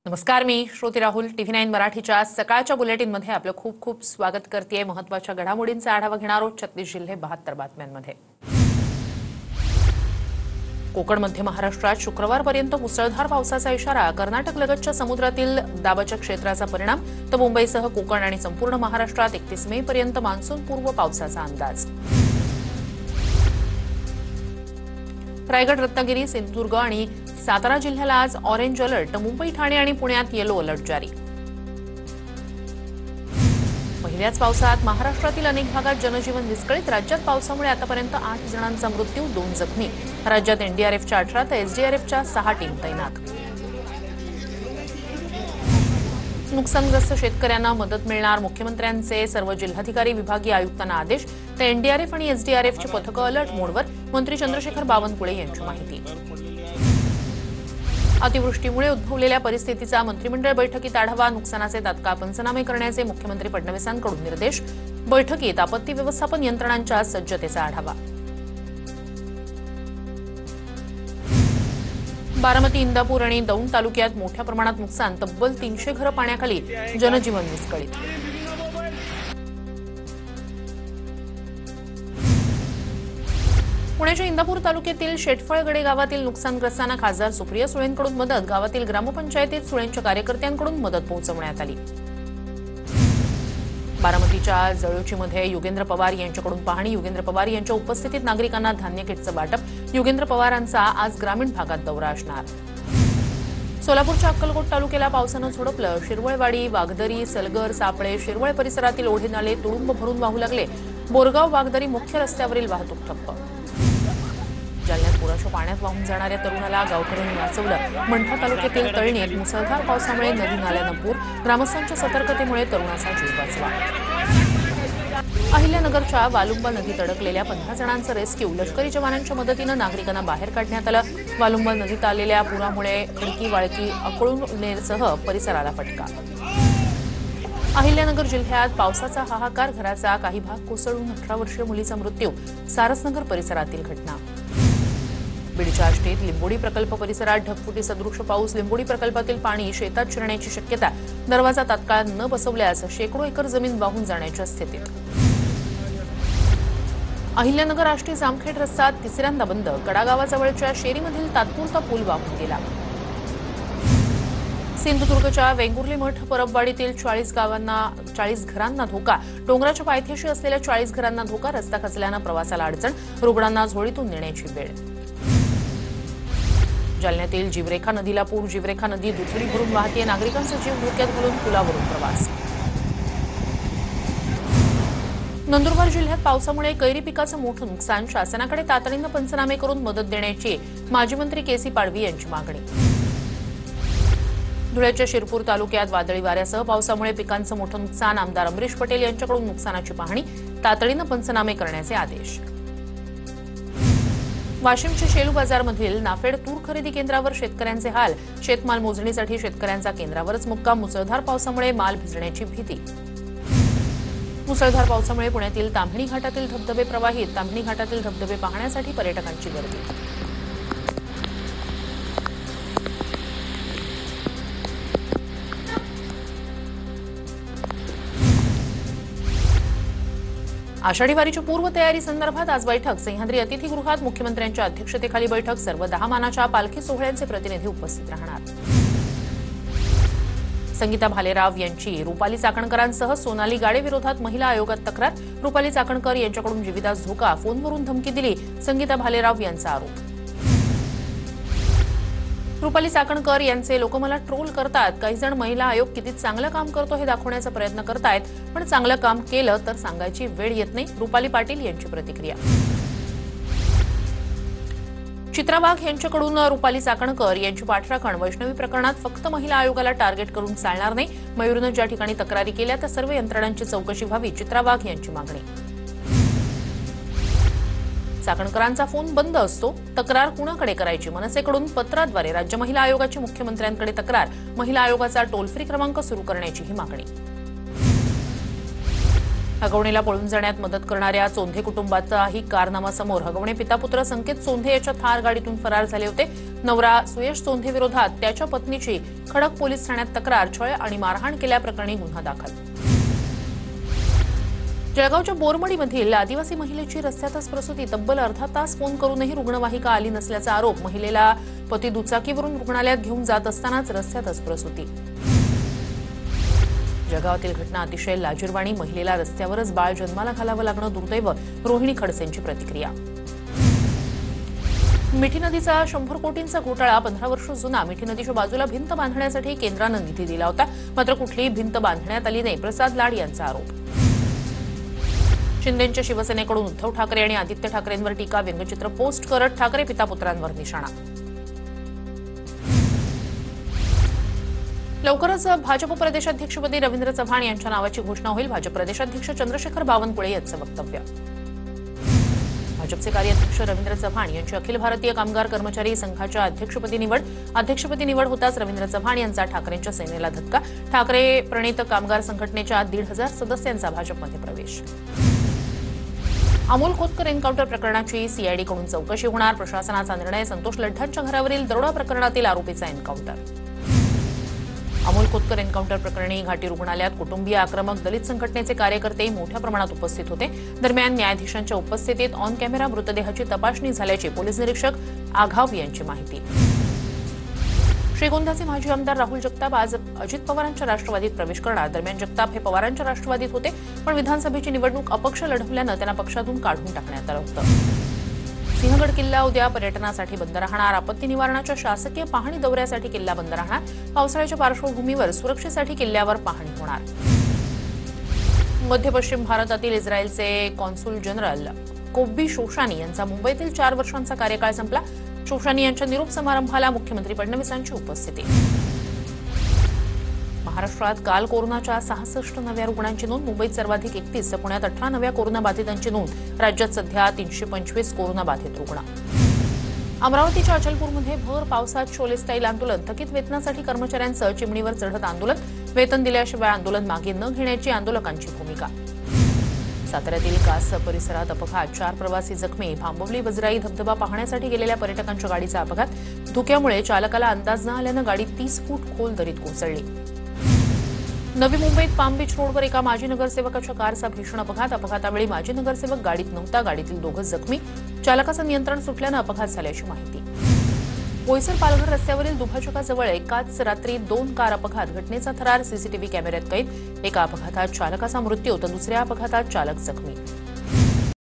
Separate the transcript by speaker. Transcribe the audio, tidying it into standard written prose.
Speaker 1: नमस्कार, मी श्रोती राहुल. TV9 मराठीच्या सकाळच्या बुलेटिनमध्ये आपलं खूप खूप स्वागत करते. महत्त्वाच्या घडामोडींचा आढावा घेणार आहोत 36 जिल्हे 72 बातम्यांमध्ये. कोकण मध्य महाराष्ट्रात शुक्रवारपर्यंत मुसळधार पावसाचा इशारा. कर्नाटक लगतच्या समुद्रातील दाबाच्या क्षेत्राचा परिणाम तर मुंबईसह कोकण आणि संपूर्ण महाराष्ट्रात 31 मे पर्यंत मान्सूनपूर्व पावसाचा अंदाज. रायगड, रत्नागिरी, सिंधुदुर्ग आणि सातारा जिल्ह्याला आज ऑरेंज अलर्ट. मुंबई, ठाणे आणि पुण्यात येलो अलर्ट जारी. पहिल्याच पावसात महाराष्ट्रातील अनेक भागात जनजीवन विस्कळीत. राज्यात पावसामुळे आतापर्यंत 8 जणांचा मृत्यू, 2 जखमी. राज्यात एनडीआरएफच्या 18 तर एसडीआरएफच्या 6 टीम तैनात. नुकसानग्रस्त शेतकऱ्यांना मदत मिळणार. मुख्यमंत्र्यांचे सर्व जिल्हाधिकारी, विभागीय आयुक्तांना आदेश. तर एनडीआरएफ आणि एसडीआरएफची पथकं अलर्ट मोडवर. मंत्री चंद्रशेखर बावनकुळे यांची माहिती. अतिवृष्टीमुळे उद्भवलेल्या परिस्थितीचा मंत्रिमंडळ बैठकीत आढावा. नुकसानाचे तात्काळ पंचनामे करण्याचे मुख्यमंत्री फडणवीसांकडून निर्देश. बैठकीत आपत्ती व्यवस्थापन यंत्रणांच्या सज्जतेचा आढावा. बारामती, इंदापूर आणि दौंड तालुक्यात मोठ्या प्रमाणात नुकसान. तब्बल 300 घरं पाण्याखाली. जनजीवन विस्कळीत. पुण्याच्या इंदापूर तालुक्यातील शेटफळगडे गावातील नुकसानग्रस्तांना खासदार सुप्रिया सुळेंकडून मदत. गावातील ग्रामपंचायतीत सुळेंच्या कार्यकर्त्यांकडून मदत पोहोचवण्यात आली. बारामतीच्या जळोचीमध्ये युगेंद्र पवार यांच्याकडून पाहणी. युगेंद्र पवार यांच्या उपस्थितीत नागरिकांना धान्य किटचं वाटप. युगेंद्र पवारांचा आज ग्रामीण भागात दौरा असणार. सोलापूरच्या अक्कलकोट तालुक्याला पावसानं झोडपलं. शिरवळवाडी, वाघदरी, सलगर, सापळे, शिरवळ परिसरातील ओढे नाले तुडुंब भरून वाहू लागले. बोरगाव, वाघदरी मुख्य रस्त्यावरील वाहतूक ठप्प. जालन्यात पुराच्या पाण्यात वाहून जाणाऱ्या तरुणाला गावकऱ्यांनी वाचवलं. मंठा तालुक्यातील तळणीत मुसळधार पावसामुळे नदी नाल्यांना पूर. ग्रामस्थांच्या सतर्कतेमुळे तरुणाचा जीव वाचला. अहिल्यानगरच्या वालुंबा नदीत अडकलेल्या 15 जणांचं रेस्क्यू. लष्करी जवानांच्या मदतीनं नागरिकांना बाहेर काढण्यात आलं. वालुंबा नदीत आलेल्या पुरामुळे खडकी, वाळकी, अकळूणनेरसह परिसराला फटका. अहिल्यानगर जिल्ह्यात पावसाचा हाहाकार. घराचा काही भाग कोसळून 18 वर्षीय मुलीचा मृत्यू. सारसनगर परिसरातील घटना. बीडच्या आष्टीत लिंबोडी प्रकल्प परिसरात ढगफुटी सदृश पाऊस. लिंबोडी प्रकल्पातील पाणी शेतात शिरण्याची शक्यता. दरवाजा तात्काळ न बसवल्यास शेकडो एकर जमीन वाहून जाण्याच्या स्थितीत. अहिल्यानगर आष्टी जामखेड रस्ता तिसऱ्यांदा बंद. कडा गावाजवळच्या शेरीमधील तात्पुरता पूल वाहून गेला. सिंधुदुर्गच्या वेंगुर्ली मठ परबवाडीतील 40 घरांना धोका. डोंगराच्या पायथ्याशी असलेल्या 40 घरांना धोका. रस्ता खचल्यानं प्रवासाला अडचण. रुग्णांना झोळीतून नेण्याची वेळ. जालन्यातील जीवरेखा नदीला पूर. जीवरेखा नदी दुथडी भरून वाहते. नागरिकांचा जीव धोक्यात घालून पुलावरून प्रवास. नंदुरबार जिल्ह्यात पावसामुळे कैरी पिकाचं मोठं नुकसान. शासनाकडे तातडीनं पंचनामे करून मदत देण्याची माजी मंत्री केसी पाडवी यांची मागणी. धुळ्याच्या शिरपूर तालुक्यात वादळी वाऱ्यासह पावसामुळे पिकांचं मोठं नुकसान. आमदार अमरीश पटेल यांच्याकडून नुकसानाची पाहणी. तातडीनं पंचनामे करण्याचे आदेश. वाशिमच्या शेलू बाजारमधील नाफेड तूर खरेदी केंद्रावर शेतकऱ्यांचे हाल. शेतमाल मोजणीसाठी शेतकऱ्यांचा केंद्रावरच मुक्काम. मुसळधार पावसामुळे माल भिजण्याची भीती. मुसळधार पावसामुळे पुण्यातील ताम्हिणी घाटातील धबधबे प्रवाहित. ताम्हिणी घाटातील धबधबे पाहण्यासाठी पर्यटकांची गर्दी. आषाढी वारीच्या पूर्वतयारी संदर्भात आज बैठक. सह्याद्री अतिथीगृहात मुख्यमंत्र्यांच्या अध्यक्षतेखाली बैठक. सर्व 10 मानाच्या पालखी सोहळ्यांचे प्रतिनिधी उपस्थित राहणार. संगीता भालेराव यांची रुपाली चाकणकरांसह सोनाली गाडे विरोधात महिला आयोगात तक्रार. रुपाली चाकणकर यांच्याकडून जीवितास धोका. फोनवरून धमकी दिली. संगीता भालेराव यांचा आरोप. रुपाली चाकणकर यांचे लोक मला ट्रोल करतात. काही जण महिला आयोग किती चांगलं काम करतो हे दाखवण्याचा प्रयत्न करतायत, पण चांगलं काम केलं तर सांगायची वेळ येत नाही. रुपाली पाटील यांची प्रतिक्रिया. चित्रा वाघ यांच्याकडून रुपाली चाकणकर यांची पाठराखण. वैष्णवी प्रकरणात फक्त महिला आयोगाला टार्गेट करून चालणार नाही. मयूरनं ज्या ठिकाणी तक्रारी केल्या त्या सर्व यंत्रणांची चौकशी व्हावी. चित्रा वाघ यांची मागणी. चाकणकरांचा फोन बंद असतो. तक्रार कुणाकडे करायची? मनसेकडून पत्राद्वारे राज्य महिला आयोगाची मुख्यमंत्र्यांकडे तक्रार. महिला आयोगाचा टोल फ्री क्रमांक सुरू करण्याची ही मागणी. हगवणीला पळून जाण्यात मदत करणाऱ्या चोंधे कुटुंबाचाही कारनामा समोर. हगवणे पिता पुत्र संकेत चोंधे याच्या थार गाडीतून फरार झाले होते. नवरा सुयश चोंधे विरोधात त्याच्या पत्नीची खडक पोलीस ठाण्यात तक्रार. छळ आणि मारहाण केल्याप्रकरणी गुन्हा दाखल. जळगावच्या बोरमडीमधील आदिवासी महिलेची रस्त्यातच प्रसूती. तब्बल अर्धा तास फोन करूनही रुग्णवाहिका आली नसल्याचा आरोप. महिलेला पती दुचाकीवरून रुग्णालयात घेऊन जात असतानाच रस्त्यातच प्रसूती. जळगावातील घटना अतिशय लाजिरवाणी. महिलेला रस्त्यावरच बाळ जन्माला घालावं लागणं दुर्दैव. रोहिणी खडसेंची प्रतिक्रिया. मिठी नदीचा 100 कोटींचा घोटाळा 15 वर्ष जुना. मिठी नदीच्या बाजूला भिंत बांधण्यासाठी केंद्रानं निधी दिला होता, मात्र कुठलीही भिंत बांधण्यात आली नाही. प्रसाद लाड यांचा आरोप. शिंदेंच्या शिवसेनेकडून उद्धव ठाकरे आणि आदित्य ठाकरेंवर टीका. व्यंगचित्र पोस्ट करत ठाकरे पिता पुत्रांवर निशाणा. लवकरच भाजप प्रदेशाध्यक्षपदी रवींद्र चव्हाण यांच्या नावाची घोषणा होईल. भाजप प्रदेशाध्यक्ष चंद्रशेखर बावनकुळे यांचं वक्तव्य. भाजपचे कार्याध्यक्ष रवींद्र चव्हाण यांची अखिल भारतीय कामगार कर्मचारी संघाच्या अध्यक्षपदी निवड होताच रवींद्र चव्हाण यांचा ठाकरेंच्या सेनेला धक्का. ठाकरे प्रणित कामगार संघटनेच्या 1,500 सदस्यांचा भाजपमध्ये प्रवेश. अमोल खोतकर एन्काउंटर प्रकरणाची सीआयडीकडून चौकशी होणार. प्रशासनाचा निर्णय. संतोष लड्ढांच्या घरावरील दरोडा प्रकरणातील आरोपीचा एन्काउंटर. अमोल खोतकर एन्काउंटर प्रकरणी घाटी रुग्णालयात कुटुंबीय आक्रमक. दलित संघटनेचे कार्यकर्ते मोठ्या प्रमाणात उपस्थित होते. दरम्यान न्यायाधीशांच्या उपस्थितीत ऑन कॅमेरा मृतदेहाची तपासणी झाल्याची पोलीस निरीक्षक आघाव यांची माहिती. श्रीगोंद्याचे माजी आमदार राहुल जगताप आज अजित पवारांच्या राष्ट्रवादीत प्रवेश करणार. दरम्यान जगताप हे पवारांच्या राष्ट्रवादीत होते, पण विधानसभेची निवडणूक अपक्ष लढवल्यानं त्यांना पक्षातून काढून टाकण्यात आलं होतं. सिंहगड किल्ला उद्या पर्यटनासाठी बंद राहणार. आपत्ती निवारणाच्या शासकीय पाहणी दौऱ्यासाठी किल्ला बंद राहणार. पावसाळ्याच्या पार्श्वभूमीवर सुरक्षेसाठी किल्ल्यावर पाहणी होणार. मध्य पश्चिम भारतातील इस्रायलचे कॉन्सुल जनरल कोब्बी शोशानी यांचा मुंबईतील 4 वर्षांचा कार्यकाळ संपला. शोशानी यांच्या निरोप समारंभाला मुख्यमंत्री फडणवीसांची उपस्थिती. महाराष्ट्रात काल कोरोनाच्या 66 नव्या रुग्णांची नोंद. मुंबईत सर्वाधिक 31 तर पुण्यात 18 नव्या कोरोनाबाधितांची नोंद. राज्यात सध्या 325 कोरोनाबाधित रुग्ण. अमरावतीच्या अचलपूरमध्ये भर पावसात शोले स्टाईल आंदोलन. थकीत वेतनासाठी कर्मचाऱ्यांचं चिमणीवर चढत आंदोलन. वेतन दिल्याशिवाय आंदोलन मागे न घेण्याची आंदोलकांची भूमिका. साताऱ्यातील कास परिसरात अपघात. 4 प्रवासी जखमी. भांबवली वजराई धबधबा पाहण्यासाठी गेलेल्या पर्यटकांच्या गाडीचा अपघात. धुक्यामुळे चालकाला अंदाज न आल्यानं गाडी 30 फूट खोल दरीत कोसळली. नवी मुंबईत पाम बीच रोडवर एका माजी नगरसेवकाच्या कारचा भीषण अपघात. अपघातावेळी माजी नगरसेवक गाडीत नव्हता. गाडीतील 2 जखमी. चालकाचं नियंत्रण सुटल्यानं अपघात झाल्याची माहिती. बोईसर पालघर रस्त्यावरील दुभाजकाजवळ एकाच रात्री 2 कार अपघात. घटनेचा थरार. सीसीटीव्ही कॅमेऱ्यात कैद. एका अपघातात चालकाचा मृत्यू तर दुसऱ्या अपघातात चालक जखमी.